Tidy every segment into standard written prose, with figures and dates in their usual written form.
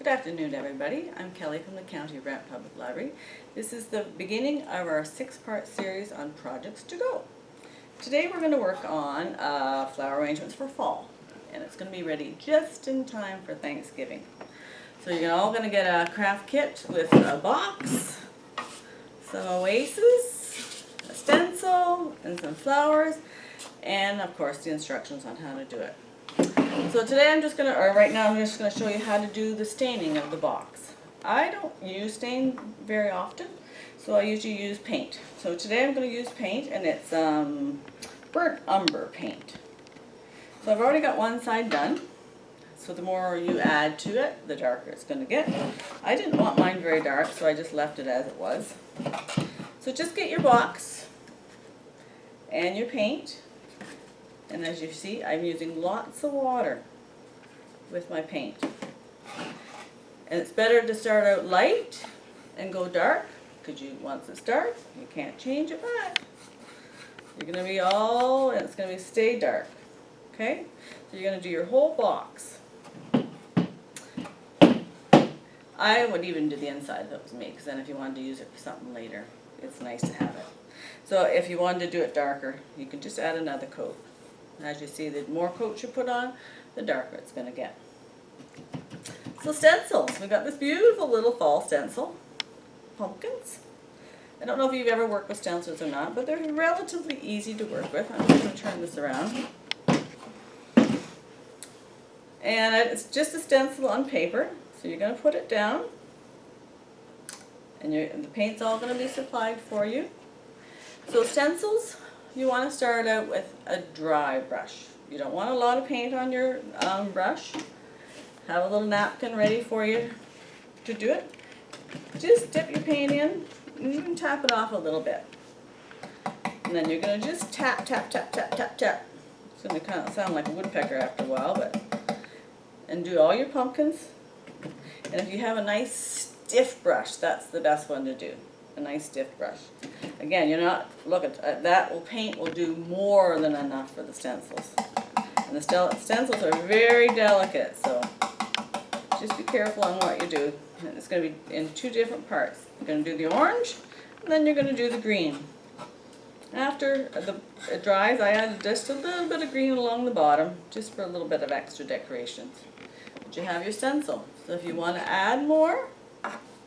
afternoon, everybody. I'm Kelly from the County of Brant Public Library. This is the beginning of our 6-part series on projects to go. Today we're going to work on flower arrangements for fall, and it's going to be ready just in time for Thanksgiving. So you're all going to get a craft kit with a box, some oasis, a stencil, and some flowers, and of course the instructions on how to do it. So today I'm just going to, or right now I'm just going to show you how to do the staining of the box. I don't use stain very often, so I usually use paint. So today I'm going to use paint, and it's burnt umber paint. So I've already got one side done. So the more you add to it, the darker it's going to get. I didn't want mine very dark, so I just left it as it was. So just get your box and your paint. And as you see, I'm using lots of water with my paint. And it's better to start out light and go dark, because once it's dark, you can't change it back. You're going to be and it's going to stay dark. Okay? So you're going to do your whole box. I would even do the inside if it was me, because then if you wanted to use it for something later, it's nice to have it. So if you wanted to do it darker, you can just add another coat. As you see, the more coats you put on, the darker it's going to get. So stencils. We've got this beautiful little fall stencil. Pumpkins. I don't know if you've ever worked with stencils or not, but they're relatively easy to work with. I'm just going to turn this around. And it's just a stencil on paper. So you're going to put it down. And the paint's all going to be supplied for you. So stencils, you want to start out with a dry brush. You don't want a lot of paint on your brush. Have a little napkin ready for you to do it. Just dip your paint in, and you can tap it off a little bit. And then you're going to just tap, tap, tap, tap, tap, tap. It's going to kind of sound like a woodpecker after a while, and do all your pumpkins. And if you have a nice stiff brush, that's the best one to do. A nice stiff brush. Again, you're not, look at that, paint will do more than enough for the stencils. And the stencils are very delicate, so just be careful on what you do. And it's going to be in 2 different parts. You're going to do the orange, and then you're going to do the green. After it dries, I add just a little bit of green along the bottom, just for a little bit of extra decorations. But you have your stencil. So if you want to add more,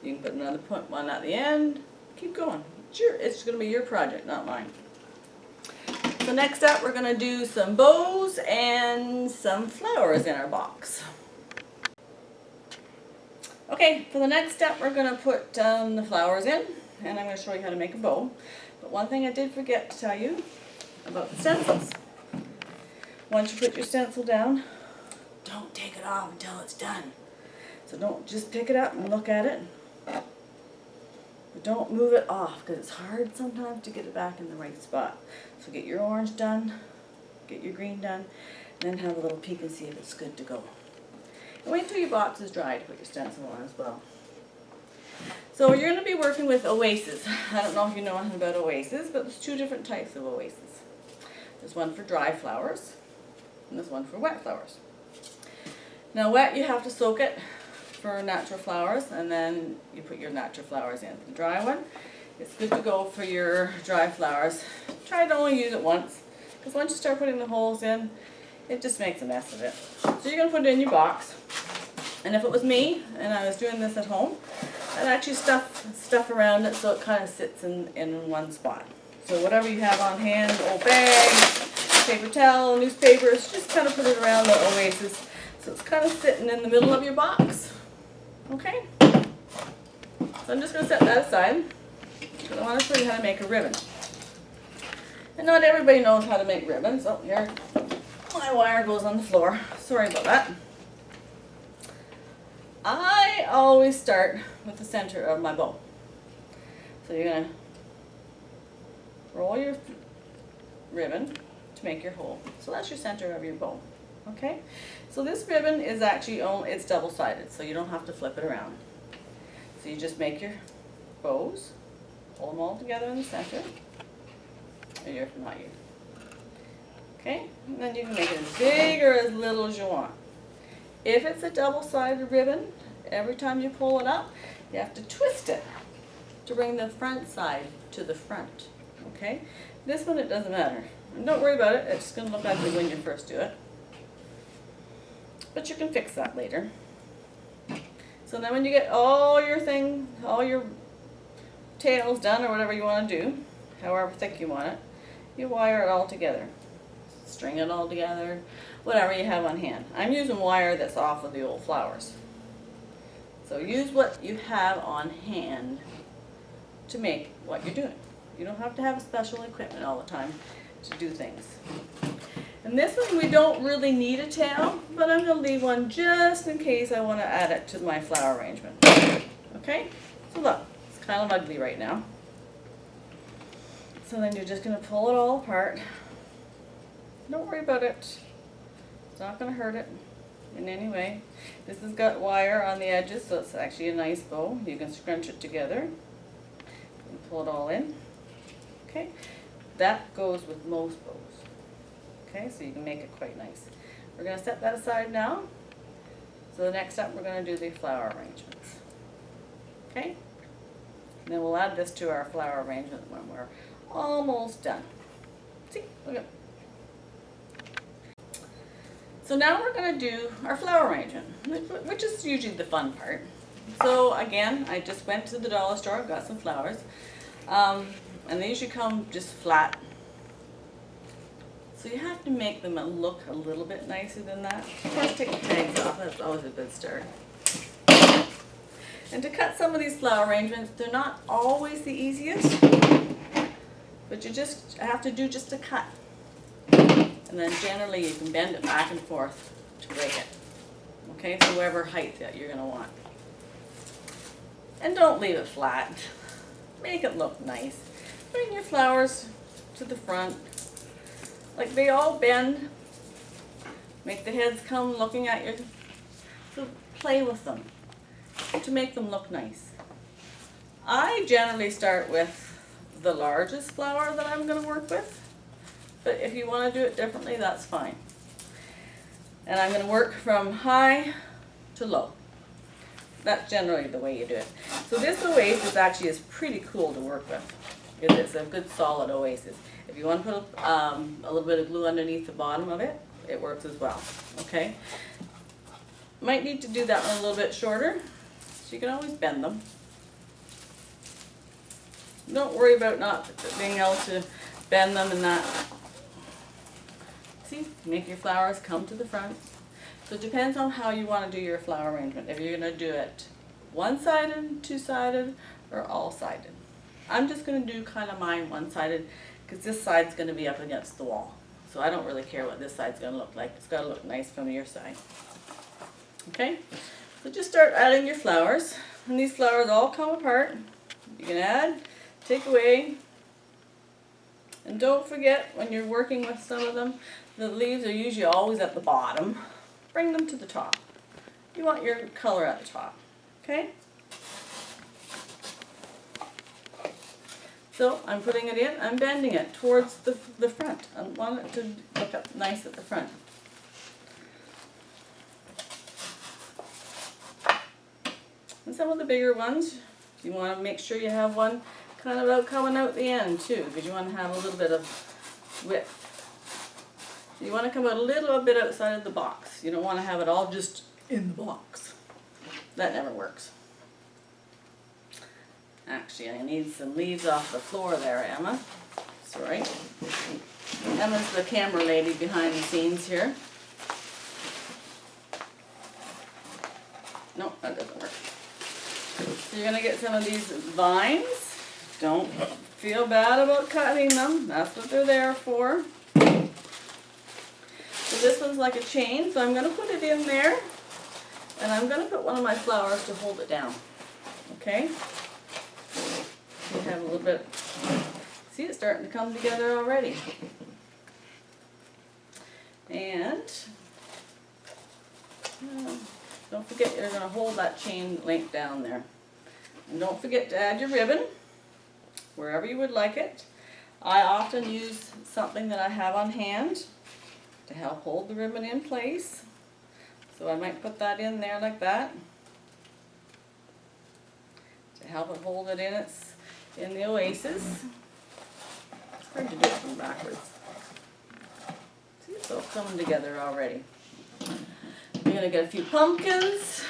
you can put another one at the end. Keep going. It's going to be your project, not mine. So next up, we're going to do some bows and some flowers in our box. Okay, for the next step, we're going to put the flowers in, and I'm going to show you how to make a bow. But one thing I did forget to tell you about the stencils. Once you put your stencil down, don't take it off until it's done. So don't just pick it up and look at it. But don't move it off, because it's hard sometimes to get it back in the right spot. So get your orange done, get your green done, and then have a little peek and see if it's good to go. And wait till your box is dry to put your stencil on as well. So you're going to be working with oasis. I don't know if you know anything about oasis, but there's 2 different types of oasis. There's one for dry flowers, and there's one for wet flowers. Now wet, you have to soak it for natural flowers, and then you put your natural flowers in. The dry one, it's good to go for your dry flowers. Try to only use it once, because once you start putting the holes in, it just makes a mess of it. So you're going to put it in your box, and if it was me and I was doing this at home, I'd actually stuff around it so it kind of sits in one spot. So whatever you have on hand, old bag, paper towel, newspapers, just kind of put it around the oasis so it's kind of sitting in the middle of your box. Okay? So I'm just going to set that aside, because I want to show you how to make a ribbon. And not everybody knows how to make ribbons. Oh, here, my wire goes on the floor. Sorry about that. I always start with the center of my bow. So you're going to roll your ribbon to make your hole. So that's your center of your bow. Okay? So this ribbon is actually it's double-sided, so you don't have to flip it around. So you just make your bows, pull them all together in the center. Or not you. Okay? And then you can make it as big or as little as you want. If it's a double-sided ribbon, every time you pull it up, you have to twist it to bring the front side to the front, okay? This one, it doesn't matter. And don't worry about it, it's just gonna look ugly when you first do it. But you can fix that later. So then when you get all your tails done, or whatever you want to do, however thick you want it, you wire it all together. String it all together, whatever you have on hand. I'm using wire that's off of the old flowers. So use what you have on hand to make what you're doing. You don't have to have special equipment all the time to do things. And this one, we don't really need a tail, but I'm going to leave one just in case I want to add it to my flower arrangement. Okay? So look, it's kind of ugly right now. So then you're just going to pull it all apart. Don't worry about it. It's not going to hurt it in any way. This has got wire on the edges, so it's actually a nice bow. You can scrunch it together and pull it all in. Okay? That goes with most bows. Okay, so you can make it quite nice. We're going to set that aside now. So the next step, we're going to do the flower arrangements. Okay? And then we'll add this to our flower arrangement when we're almost done. See? Look at. So now we're going to do our flower arrangement, which is usually the fun part. So again, I just went to the dollar store, got some flowers. And they usually come just flat. So you have to make them look a little bit nicer than that. First, take the tags off. That's always a good start. And to cut some of these flower arrangements, they're not always the easiest, but you just have to do just a cut. And then generally you can bend it back and forth to break it. Okay, so whatever height that you're going to want. And don't leave it flat. Make it look nice. Bring your flowers to the front. Like they all bend. Make the heads come looking at you. So play with them to make them look nice. I generally start with the largest flower that I'm going to work with. But if you want to do it differently, that's fine. And I'm going to work from high to low. That's generally the way you do it. So this oasis actually is pretty cool to work with. It's a good solid oasis. If you want to put a little bit of glue underneath the bottom of it, it works as well. Okay? Might need to do that one a little bit shorter, so you can always bend them. Don't worry about not being able to bend them and that. See, make your flowers come to the front. So it depends on how you want to do your flower arrangement. If you're going to do it one-sided, two-sided, or all-sided. I'm just going to do kind of mine one-sided because this side's going to be up against the wall. So I don't really care what this side's going to look like. It's got to look nice from your side. Okay? So just start adding your flowers. And these flowers all come apart. You can add, take away. And don't forget, when you're working with some of them, the leaves are usually always at the bottom. Bring them to the top. You want your color at the top. Okay? So I'm putting it in, I'm bending it towards the front. I want it to look up nice at the front. And some of the bigger ones, you want to make sure you have one kind of coming out the end too, because you want to have a little bit of width. So you want to come out a little bit outside of the box. You don't want to have it all just in the box. That never works. Actually, I need some leaves off the floor there, Emma. Sorry. Emma's the camera lady behind the scenes here. No, that doesn't work. So you're going to get some of these vines. Don't feel bad about cutting them. That's what they're there for. So this one's like a chain, so I'm going to put it in there. And I'm going to put one of my flowers to hold it down. Okay? You have a little bit, see it's starting to come together already. And don't forget you're going to hold that chain link down there. And don't forget to add your ribbon wherever you would like it. I often use something that I have on hand to help hold the ribbon in place. So I might put that in there like that. help it hold it in the oasis. It's hard to do it from backwards. See, it's all coming together already. We're gonna get a few pumpkins.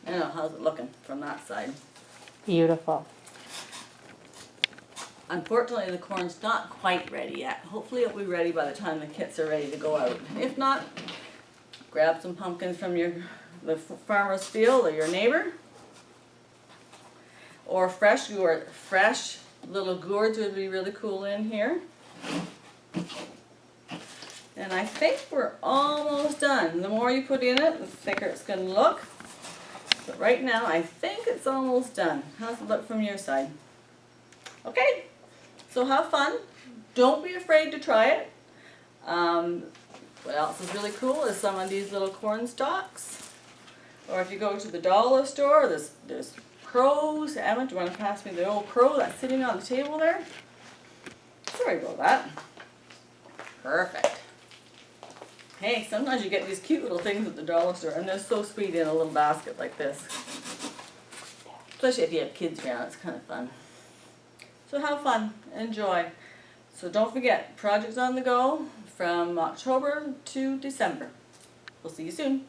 I don't know, how's it looking from that side? Beautiful. Unfortunately, the corn's not quite ready yet. Hopefully it'll be ready by the time the kits are ready to go out. If not, grab some pumpkins from the farmer's field or your neighbor. Or fresh little gourds would be really cool in here. And I think we're almost done. The more you put in it, the thicker it's going to look. But right now, I think it's almost done. How's it look from your side? Okay, so have fun. Don't be afraid to try it. What else is really cool is some of these little corn stalks. Or if you go to the dollar store, there's crows. Emma, do you want to pass me the old crow that's sitting on the table there? Sorry about that. Perfect. Hey, sometimes you get these cute little things at the dollar store, and they're so sweet in a little basket like this. Especially if you have kids around, it's kind of fun. So have fun, enjoy. So don't forget, projects on the go from October to December. We'll see you soon.